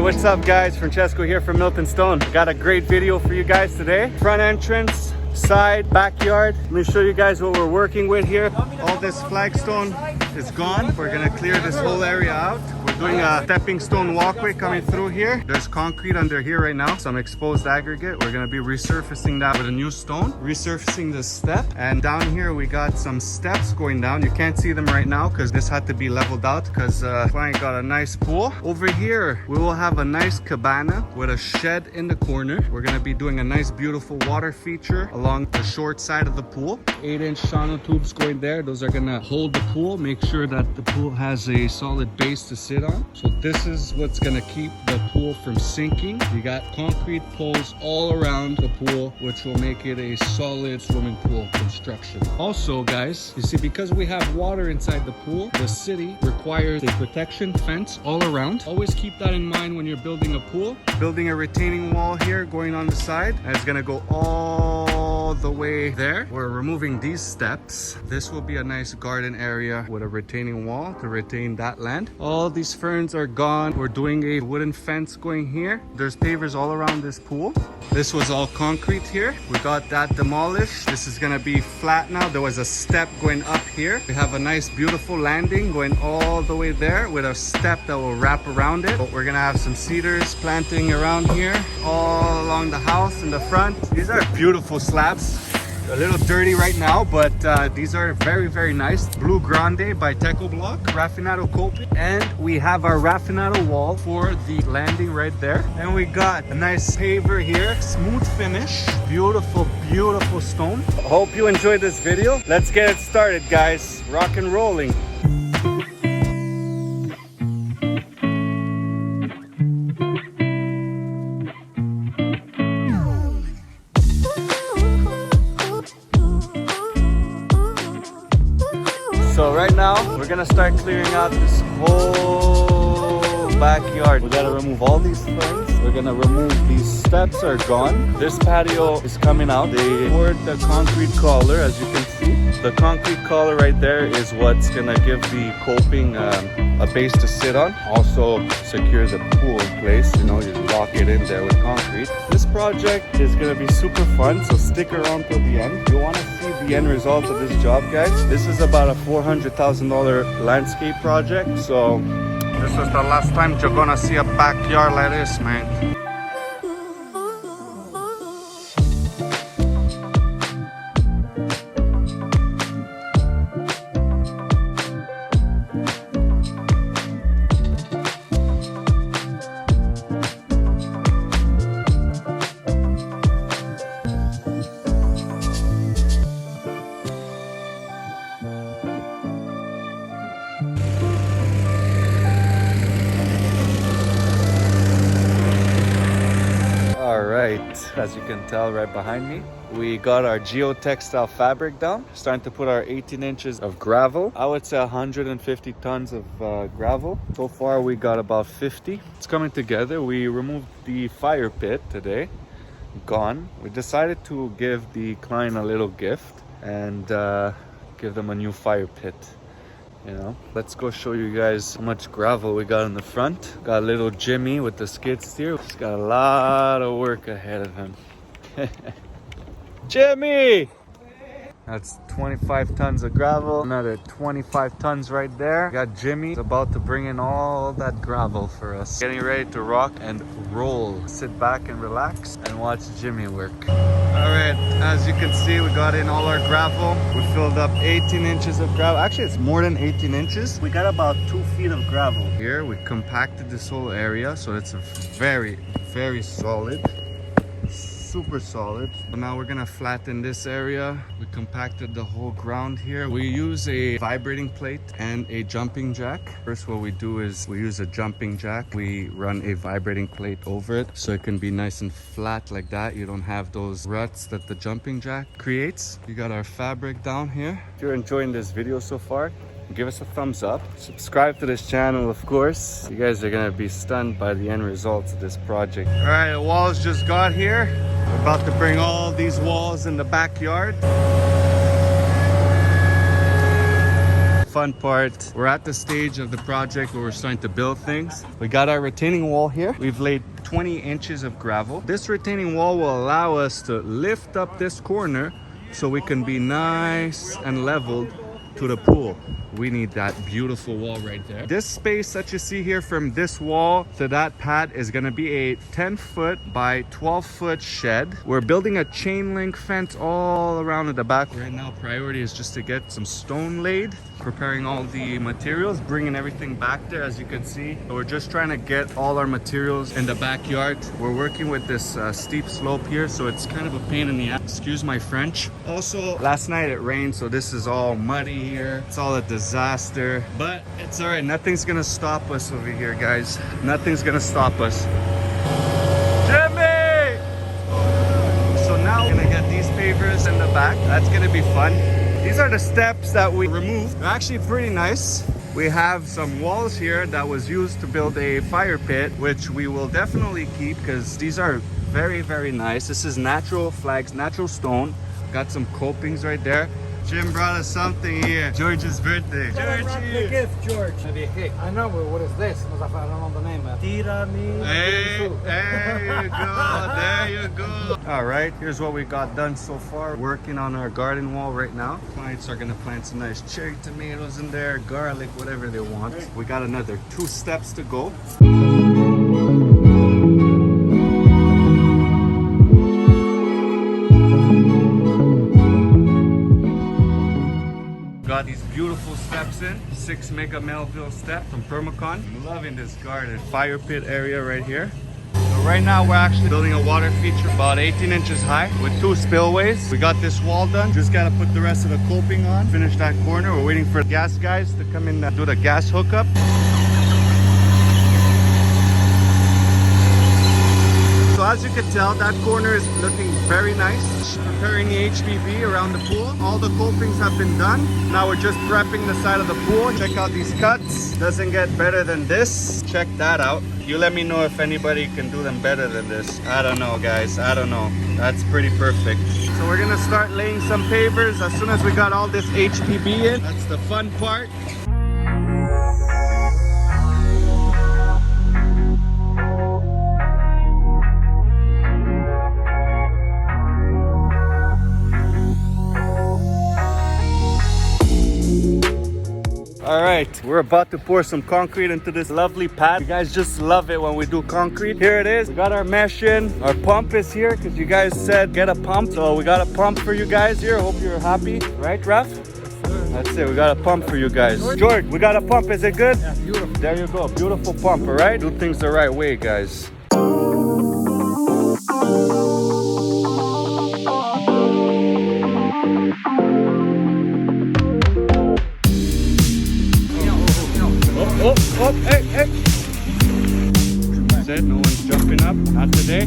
what's up guys? Francesco here from Milton Stone. Got a great video for you guys today. Front entrance, side, backyard. Let me show you guys what we're working with here. All this flagstone is gone. We're gonna clear this whole area out. We're doing a stepping stone walkway coming through here. There's concrete under here right now, some exposed aggregate. We're gonna be resurfacing that with a new stone, resurfacing the step. And down here we got some steps going down. You can't see them right now because this had to be leveled out because client got a nice pool. Over here we will have a nice cabana with a shed in the corner. We're gonna be doing a nice beautiful water feature along the short side of the pool. 8-inch channel tubes going there. Those are gonna hold the pool, make sure that the pool has a solid base to sit on. So this is what's gonna keep the pool from sinking. You got concrete poles all around the pool, which will make it a solid swimming pool construction. Also guys, you see, because we have water inside the pool, the city requires a protection fence all around. Always keep that in mind when you're building a pool. Building a retaining wall here going on the side, and it's gonna go all the way there. We're removing these steps. This will be a nice garden area with a retaining wall to retain that land. All these ferns are gone. We're doing a wooden fence going here. There's pavers all around this pool. This was all concrete here. We got that demolished. This is gonna be flat now. There was a step going up here. We have a nice beautiful landing going all the way there with a step that will wrap around it. But we're gonna have some cedars planting around here all along the house in the front. These are beautiful slabs. A little dirty right now, but these are very nice. Blue Grande by Teco Block, raffinado coping, and we have our raffinado wall for the landing right there. And we got a nice paver here, smooth finish, beautiful stone. Hope you enjoyed this video. Let's get it started guys. Rock and rolling. So right now, we're gonna start clearing out this whole backyard. We gotta remove all these things. We're gonna remove these steps are gone. This patio is coming out. They poured the concrete collar, as you can see. The concrete collar right there is what's gonna give the coping a base to sit on. Also secure the pool in place. You know, you lock it in there with concrete. This project is gonna be super fun, so stick around till the end. You wanna see the end result of this job, guys. This is about a $400,000 landscape project. So this was the last time you're gonna see a backyard like this, man. As you can tell right behind me, we got our geotextile fabric down. Starting to put our 18 inches of gravel. I would say 150 tons of gravel. So far we got about 50. It's coming together. We removed the fire pit today. Gone. We decided to give the client a little gift and give them a new fire pit. You know, let's go show you guys how much gravel we got in the front. Got a little Jimmy with the skid steer. He's got a lot of work ahead of him. Jimmy! That's 25 tons of gravel. Another 25 tons right there. Got Jimmy. He's about to bring in all that gravel for us. Getting ready to rock and roll. Sit back and relax and watch Jimmy work. All right, as you can see, we got in all our gravel. We filled up 18 inches of gravel. Actually, it's more than 18 inches. We got about 2 feet of gravel. Here, we compacted this whole area, so it's a very solid. Super solid. So now we're gonna flatten this area. We compacted the whole ground here. We use a vibrating plate and a jumping jack. First, what we do is we use a jumping jack. We run a vibrating plate over it so it can be nice and flat like that. You don't have those ruts that the jumping jack creates. We got our fabric down here. If you're enjoying this video so far, give us a thumbs up. Subscribe to this channel, of course. You guys are gonna be stunned by the end results of this project. All right, the walls just got here. We're about to bring all these walls in the backyard. fun part. We're at the stage of the project where we're starting to build things. We got our retaining wall here. We've laid 20 inches of gravel. This retaining wall will allow us to lift up this corner so we can be nice and leveled to the pool. We need that beautiful wall right there. This space that you see here from this wall to that pad is gonna be a 10-foot by 12-foot shed. We're building a chain link fence all around at the back. Right now, priority is just to get some stone laid, preparing all the materials, bringing everything back there, as you can see. We're just trying to get all our materials in the backyard. We're working with this steep slope here, so it's kind of a pain in the ass. Excuse my French. Also, last night it rained, so this is all muddy here. It's all a disaster, but it's all right. Nothing's gonna stop us over here, guys. Nothing's gonna stop us. Jimmy! So now we're gonna get these pavers in the back. That's gonna be fun. These are the steps that we removed. They're actually pretty nice. We have some walls here that was used to build a fire pit, which we will definitely keep because these are very, very nice. This is natural flags, natural stone. Got some copings right there. Jim brought us something here. George's birthday. The gift, George. I know, what is this? I don't know the name. Tiramisu. Hey, there you go. There you go. All right, here's what we got done so far. Working on our garden wall right now. Clients are gonna plant some nice cherry tomatoes in there, garlic, whatever they want. We got another 2 steps to go. Got these beautiful steps in, 6 Mega Melville steps from Permacon. I'm loving this garden. Fire pit area right here. So right now we're actually building a water feature about 18 inches high with 2 spillways. We got this wall done. Just gotta put the rest of the coping on, finish that corner. We're waiting for gas guys to come in and do the gas hookup. So as you can tell, that corner is looking very nice. Preparing the HPV around the pool. All the copings have been done. Now we're just prepping the side of the pool. Check out these cuts. Doesn't get better than this. Check that out. You let me know if anybody can do them better than this. I don't know, guys. I don't know. That's pretty perfect. So we're gonna start laying some pavers as soon as we got all this HPV in. That's the fun part. All right, we're about to pour some concrete into this lovely pad. You guys just love it when we do concrete. Here it is. We got our mesh in. Our pump is here because you guys said get a pump. So we got a pump for you guys here. Hope you're happy. Right, Raf? That's it. We got a pump for you guys. George, we got a pump. Is it good? Yeah, beautiful. There you go. Beautiful pump, all right? Do things the right way, guys. Oh, hey, hey. That's it. No one's jumping up. Not today.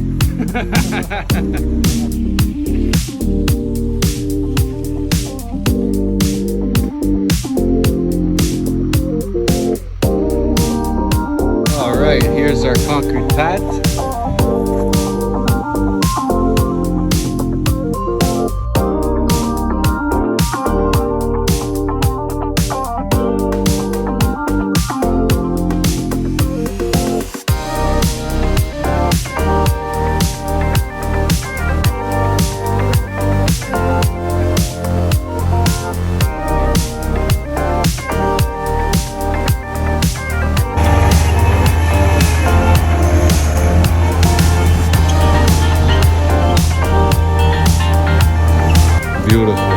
All right, here's our concrete pad. Beautiful.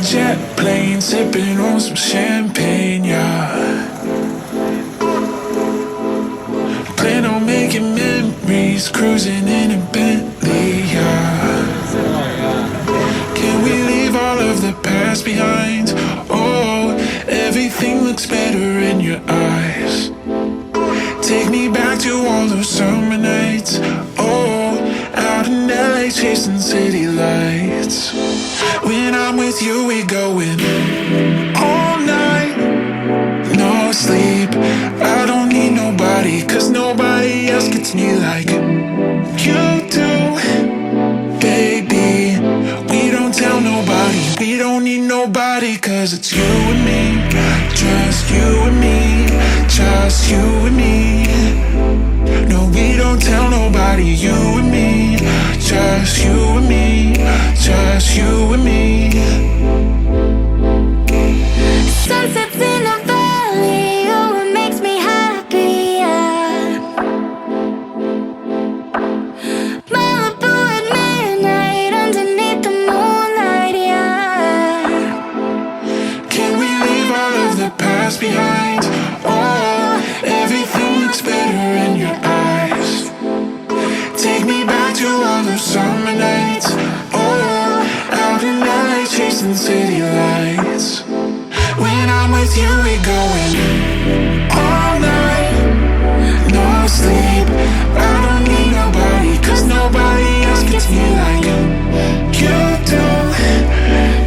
jet plane, sipping on some champagne, yeah. Plan on making memories, cruising in a Bentley, yeah. Can we leave all of the past behind? Oh, everything looks better in your eyes. Take me back to all those summer nights. Oh, out in LA chasing city lights. When I'm with you, we going all night, no sleep. I don't need nobody, cause nobody else gets me like you do, baby. We don't tell nobody, we don't need nobody, cause it's you and me, just you and me, just you and me. No, we don't tell nobody, you and me, just you and me, just you and me. Sunsets in the valley, oh, it makes me happy, yeah. Malibu at midnight, underneath the moonlight, yeah. Can we leave all of the past behind? Oh, everything looks better in your eyes. Take me back to all those summer nights. Oh, out in LA chasing city lights. When I'm with you, we going all night, no sleep. I don't need nobody, cause nobody else gets me like you do,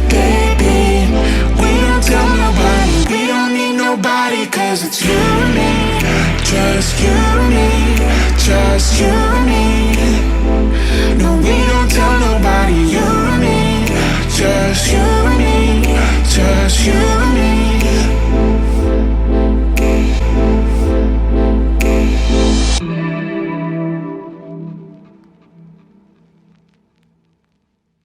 baby. We don't tell nobody, we don't need nobody, cause it's you and me, just you and me, just you and me. No, we don't tell nobody.